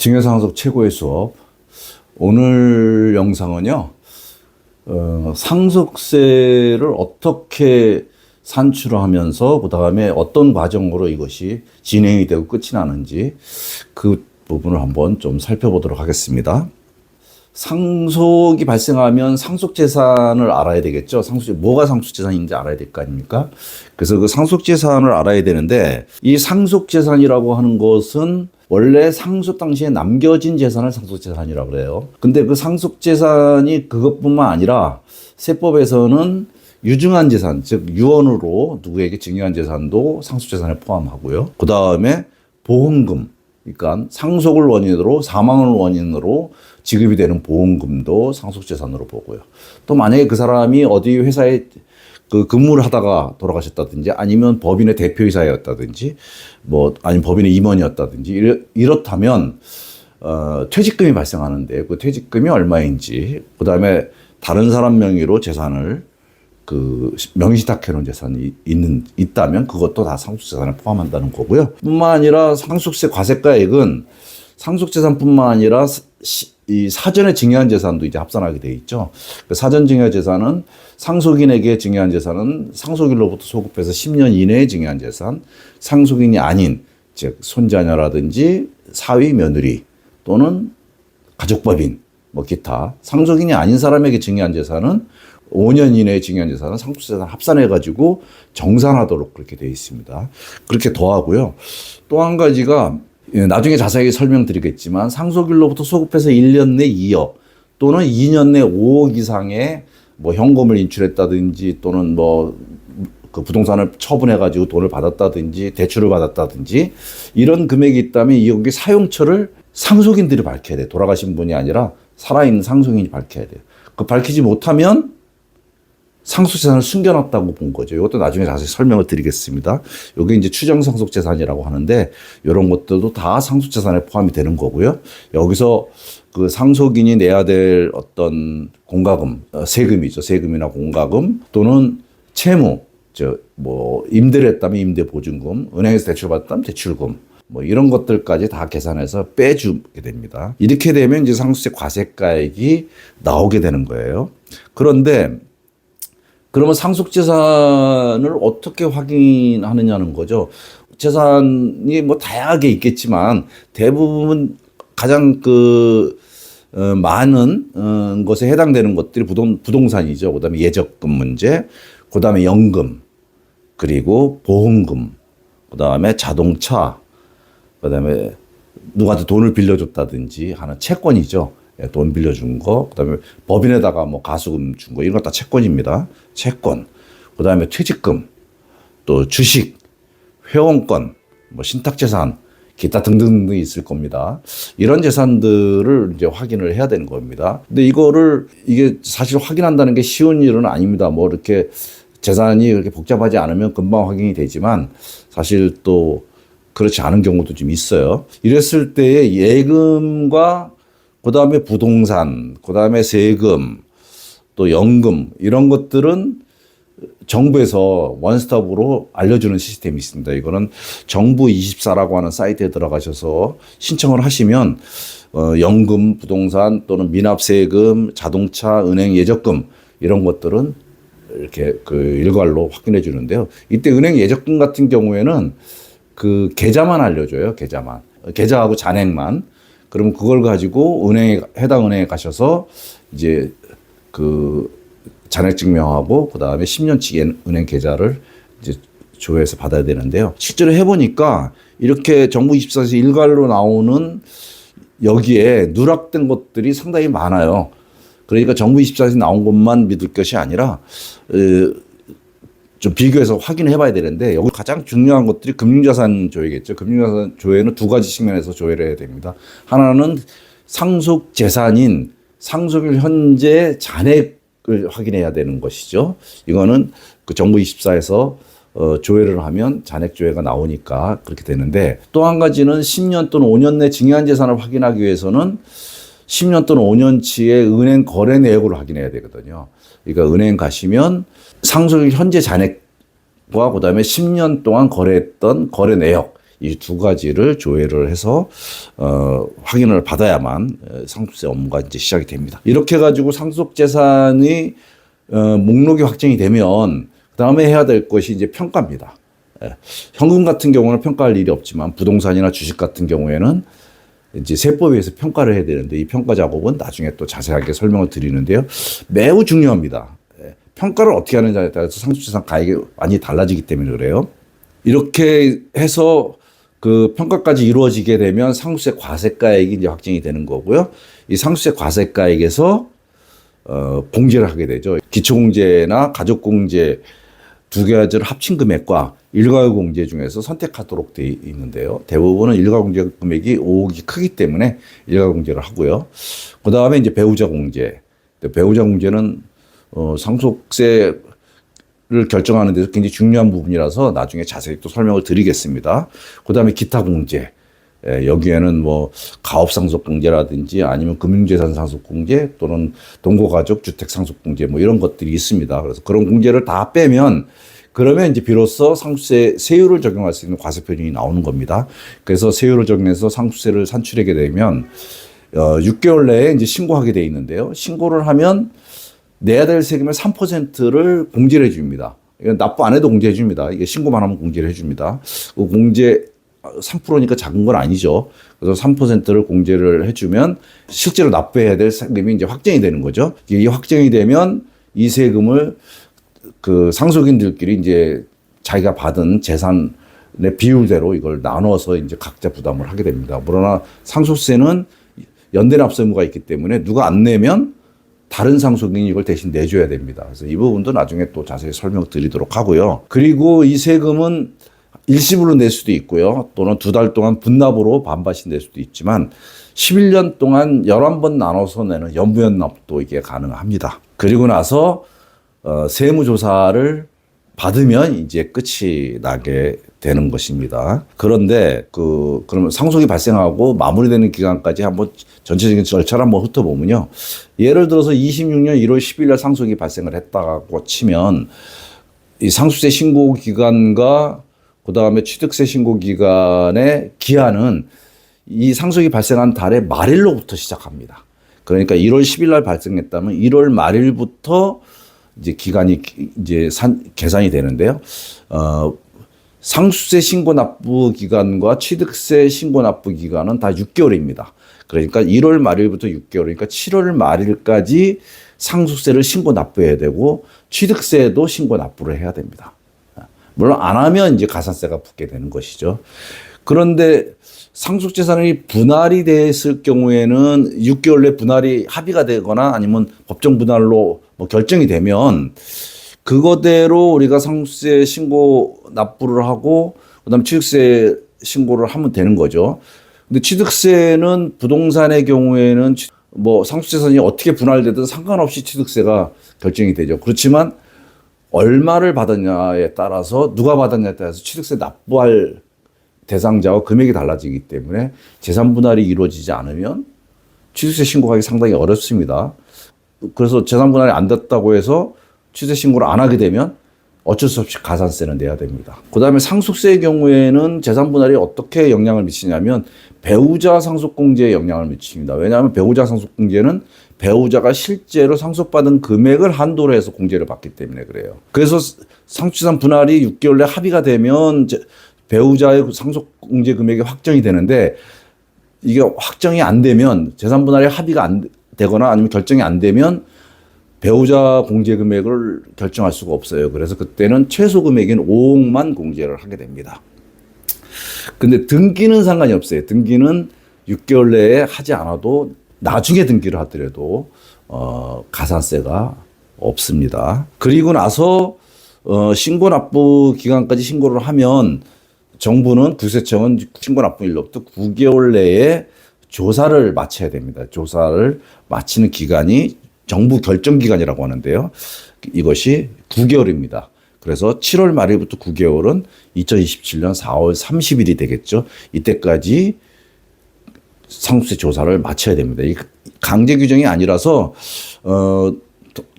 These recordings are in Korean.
증여상속 최고의 수업. 오늘 영상은요, 상속세를 어떻게 산출하면서 그 다음에 어떤 과정으로 이것이 진행이 되고 끝이 나는지 그 부분을 한번 좀 살펴보도록 하겠습니다. 상속이 발생하면 상속재산을 알아야 되겠죠. 뭐가 상속재산인지 알아야 될 거 아닙니까? 그래서 그 상속재산을 알아야 되는데, 이 상속재산이라고 하는 것은 원래 상속 당시에 남겨진 재산을 상속재산이라고 그래요. 근데 그 상속재산이 그것뿐만 아니라 세법에서는 유증한 재산, 즉 유언으로 누구에게 증여한 재산도 상속재산에 포함하고요. 그 다음에 보험금, 그러니까 상속을 원인으로, 사망을 원인으로 지급이 되는 보험금도 상속재산으로 보고요. 또 만약에 그 사람이 어디 회사에 근무를 하다가 돌아가셨다든지, 아니면 법인의 대표이사였다든지, 아니면 법인의 임원이었다든지, 이렇다면, 퇴직금이 발생하는데, 그 퇴직금이 얼마인지, 그 다음에 다른 사람 명의로 재산을 명의신탁해 놓은 재산이 있다면 그것도 다 상속재산에 포함한다는 거고요. 뿐만 아니라 상속세 과세가액은 상속재산뿐만 아니라 이 사전에 증여한 재산도 이제 합산하게 돼 있죠. 그 사전 증여 재산은 상속인에게 증여한 재산은 상속인로부터 소급해서 10년 이내에 증여한 재산, 상속인이 아닌, 즉 손자녀라든지 사위 며느리 또는 가족법인, 기타 상속인이 아닌 사람에게 증여한 재산은 5년 이내에 증여한 재산은 상속재산 합산해가지고 정산하도록 그렇게 되어 있습니다. 그렇게 더하고요. 또 한 가지가 나중에 자세하게 설명드리겠지만, 상속인로부터 소급해서 1년 내 2억 또는 2년 내 5억 이상의 현금을 인출했다든지, 또는 그 부동산을 처분해가지고 돈을 받았다든지 대출을 받았다든지 이런 금액이 있다면 여기 사용처를 상속인들이 밝혀야 돼요. 돌아가신 분이 아니라 살아있는 상속인이 밝혀야 돼요. 그 밝히지 못하면 상속재산을 숨겨놨다고 본 거죠. 이것도 나중에 자세히 설명을 드리겠습니다. 이게 이제 추정상속재산이라고 하는데, 이런 것들도 다 상속재산에 포함이 되는 거고요. 여기서 그 상속인이 내야 될 어떤 공과금, 세금이죠. 세금이나 공과금 또는 채무, 임대를 했다면 임대보증금, 은행에서 대출받았다면 대출금, 이런 것들까지 다 계산해서 빼주게 됩니다. 이렇게 되면 이제 상속세 과세가액이 나오게 되는 거예요. 그런데 그러면 상속재산을 어떻게 확인하느냐는 거죠. 재산이 다양하게 있겠지만 대부분 가장 많은 것에 해당되는 것들이 부동산이죠. 그 다음에 예적금 문제, 그 다음에 연금, 그리고 보험금, 그 다음에 자동차, 그 다음에 누구한테 돈을 빌려줬다든지 하는 채권이죠. 돈 빌려준 거, 그 다음에 법인에다가 가수금 준 거, 이런 거 다 채권입니다. 채권. 그 다음에 퇴직금, 또 주식, 회원권, 신탁재산, 기타 등등등 있을 겁니다. 이런 재산들을 이제 확인을 해야 되는 겁니다. 근데 이게 사실 확인한다는 게 쉬운 일은 아닙니다. 이렇게 재산이 그렇게 복잡하지 않으면 금방 확인이 되지만, 사실 또 그렇지 않은 경우도 좀 있어요. 이랬을 때에 예금과 그 다음에 부동산, 그 다음에 세금, 또 연금, 이런 것들은 정부에서 원스톱으로 알려주는 시스템이 있습니다. 이거는 정부24라고 하는 사이트에 들어가셔서 신청을 하시면 연금, 부동산 또는 미납세금, 자동차, 은행 예적금, 이런 것들은 이렇게 일괄로 확인해 주는데요. 이때 은행 예적금 같은 경우에는 계좌만 알려줘요. 계좌하고 잔액만. 그러면 그걸 가지고 해당 은행에 가셔서 이제 잔액증명하고, 그 다음에 10년치 은행 계좌를 이제 조회해서 받아야 되는데요. 실제로 해보니까 이렇게 정부24에서 일괄로 나오는 여기에 누락된 것들이 상당히 많아요. 그러니까 정부24에서 나온 것만 믿을 것이 아니라, 좀 비교해서 확인해 봐야 되는데, 여기 가장 중요한 것들이 금융자산 조회겠죠. 금융자산 조회는 두 가지 측면에서 조회를 해야 됩니다. 하나는 상속재산인 상속일 현재 잔액을 확인해야 되는 것이죠. 이거는 정부24에서 조회를 하면 잔액 조회가 나오니까 그렇게 되는데, 또 한 가지는 10년 또는 5년 내 증여한 재산을 확인하기 위해서는 10년 또는 5년치의 은행 거래 내역을 확인해야 되거든요. 그러니까 은행 가시면 상속일 현재 잔액과 그 다음에 10년 동안 거래했던 거래 내역, 이 두 가지를 조회를 해서 확인을 받아야만 상속세 업무가 이제 시작이 됩니다. 이렇게 해가지고 상속재산이 목록이 확정이 되면 그 다음에 해야 될 것이 이제 평가입니다. 현금 같은 경우는 평가할 일이 없지만 부동산이나 주식 같은 경우에는 이제 세법에 의해서 평가를 해야 되는데 이 평가 작업은 나중에 또 자세하게 설명을 드리는데요. 매우 중요합니다. 평가를 어떻게 하느냐에 따라서 상속재산 가액이 많이 달라지기 때문에 그래요. 이렇게 해서 그 평가까지 이루어지게 되면 상속세 과세가액이 이제 확정이 되는 거고요. 이 상속세 과세가액에서 공제를 하게 되죠. 기초공제나 가족공제 두 가지를 합친 금액과 일가공제 중에서 선택하도록 되어 있는데요. 대부분은 일가공제 금액이 5억이 크기 때문에 일가공제를 하고요. 그 다음에 이제 배우자 공제. 배우자 공제는 상속세를 결정하는 데서 굉장히 중요한 부분이라서 나중에 자세히 또 설명을 드리겠습니다. 그 다음에 기타 공제. 여기에는 뭐 가업상속공제라든지 아니면 금융재산상속공제 또는 동거가족 주택상속공제 뭐 이런 것들이 있습니다. 그래서 그런 공제를 다 빼면 그러면 이제 비로소 상속세 세율을 적용할 수 있는 과세 표준이 나오는 겁니다. 그래서 세율을 적용해서 상속세를 산출하게 되면 6개월 내에 이제 신고하게 돼 있는데요. 신고를 하면 내야 될 세금의 3%를 공제를 해줍니다. 이건 납부 안 해도 공제해 줍니다. 이게 신고만 하면 공제를 해줍니다. 그 공제 3%니까 작은 건 아니죠. 그래서 3%를 공제를 해주면 실제로 납부해야 될 세금이 이제 확정이 되는 거죠. 이게 확정이 되면 이 세금을 그 상속인들끼리 이제 자기가 받은 재산의 비율대로 이걸 나눠서 이제 각자 부담을 하게 됩니다. 그러나 상속세는 연대납세 의무가 있기 때문에 누가 안 내면 다른 상속인이 이걸 대신 내줘야 됩니다. 그래서 이 부분도 나중에 또 자세히 설명드리도록 하고요. 그리고 이 세금은 일시불로 낼 수도 있고요. 또는 2달 동안 분납으로 반반씩 낼 수도 있지만 11년 동안 11번 나눠서 내는 연부연납도 이게 가능합니다. 그리고 나서 세무조사를 받으면 이제 끝이 나게 되는 것입니다. 그런데 그러면 상속이 발생하고 마무리되는 기간까지 한번 전체적인 절차를 한번 훑어보면요. 예를 들어서 26년 1월 10일 날 상속이 발생을 했다고 치면 이 상속세 신고 기간과 그 다음에 취득세 신고 기간의 기한은 이 상속이 발생한 달의 말일로부터 시작합니다. 그러니까 1월 10일 날 발생했다면 1월 말일부터 이제 기간이 이제 계산이 되는데요. 상속세 신고 납부 기간과 취득세 신고 납부 기간은 다 6개월입니다. 그러니까 1월 말일부터 6개월, 그러니까 7월 말일까지 상속세를 신고 납부해야 되고 취득세도 신고 납부를 해야 됩니다. 물론 안 하면 이제 가산세가 붙게 되는 것이죠. 그런데 상속재산이 분할이 됐을 경우에는 6개월 내 분할이 합의가 되거나 아니면 법정 분할로 뭐 결정이 되면 그거대로 우리가 상속세 신고 납부를 하고 그다음에 취득세 신고를 하면 되는 거죠. 근데 취득세는 부동산의 경우에는 뭐 상속재산이 어떻게 분할되든 상관없이 취득세가 결정이 되죠. 그렇지만 얼마를 받았냐에 따라서 누가 받았냐에 따라서 취득세 납부할 대상자와 금액이 달라지기 때문에 재산 분할이 이루어지지 않으면 취득세 신고하기 상당히 어렵습니다. 그래서 재산 분할이 안 됐다고 해서 취득세 신고를 안 하게 되면 어쩔 수 없이 가산세는 내야 됩니다. 그다음에 상속세의 경우에는 재산 분할이 어떻게 영향을 미치냐면 배우자 상속공제에 영향을 미칩니다. 왜냐하면 배우자 상속공제는 배우자가 실제로 상속받은 금액을 한도로 해서 공제를 받기 때문에 그래요. 그래서 상속재산 분할이 6개월 내 합의가 되면 배우자의 상속공제 금액이 확정이 되는데 이게 확정이 안 되면 재산 분할이 합의가 안 되거나 아니면 결정이 안 되면 배우자 공제 금액을 결정할 수가 없어요. 그래서 그때는 최소 금액인 5억만 공제를 하게 됩니다. 근데 등기는 상관이 없어요. 등기는 6개월 내에 하지 않아도 나중에 등기를 하더라도 가산세가 없습니다. 그리고 나서 신고 납부 기간까지 신고를 하면 정부는 국세청은 신고 납부일로부터 9개월 내에 조사를 마쳐야 됩니다. 조사를 마치는 기간이 정부 결정 기간이라고 하는데요. 이것이 9개월입니다. 그래서 7월 말일부터 9개월은 2027년 4월 30일이 되겠죠. 이때까지 상속세 조사를 마쳐야 됩니다. 이 강제 규정이 아니라서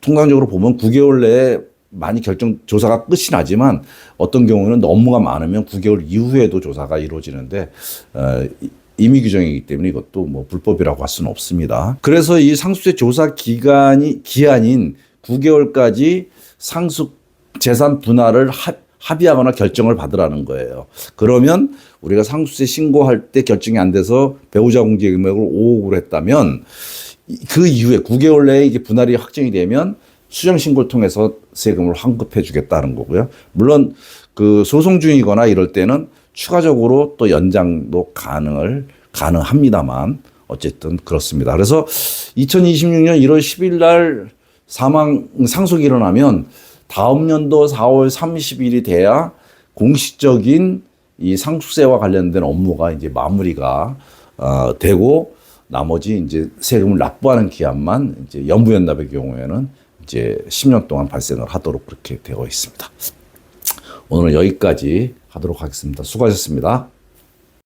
통상적으로 보면 9개월 내에 많이 조사가 끝이 나지만 어떤 경우는 업무가 많으면 9개월 이후에도 조사가 이루어지는데 임의 규정이기 때문에 이것도 뭐 불법이라고 할 수는 없습니다. 그래서 이 상속세 조사 기한인 9개월까지 상속 재산 분할을 합의하거나 결정을 받으라는 거예요. 그러면 우리가 상속세 신고할 때 결정이 안 돼서 배우자 공제 금액을 5억으로 했다면 그 이후에 9개월 내에 이게 분할이 확정이 되면 수정 신고를 통해서 세금을 환급해 주겠다는 거고요. 물론 그 소송 중이거나 이럴 때는 추가적으로 또 연장도 가능합니다만 어쨌든 그렇습니다. 그래서 2026년 1월 10일 날 상속이 일어나면 다음 연도 4월 30일이 돼야 공식적인 이 상속세와 관련된 업무가 이제 마무리가 되고 나머지 이제 세금을 납부하는 기한만 이제 연부연납의 경우에는 이제 10년 동안 발생을 하도록 그렇게 되어 있습니다. 오늘은 여기까지 하도록 하겠습니다. 수고하셨습니다.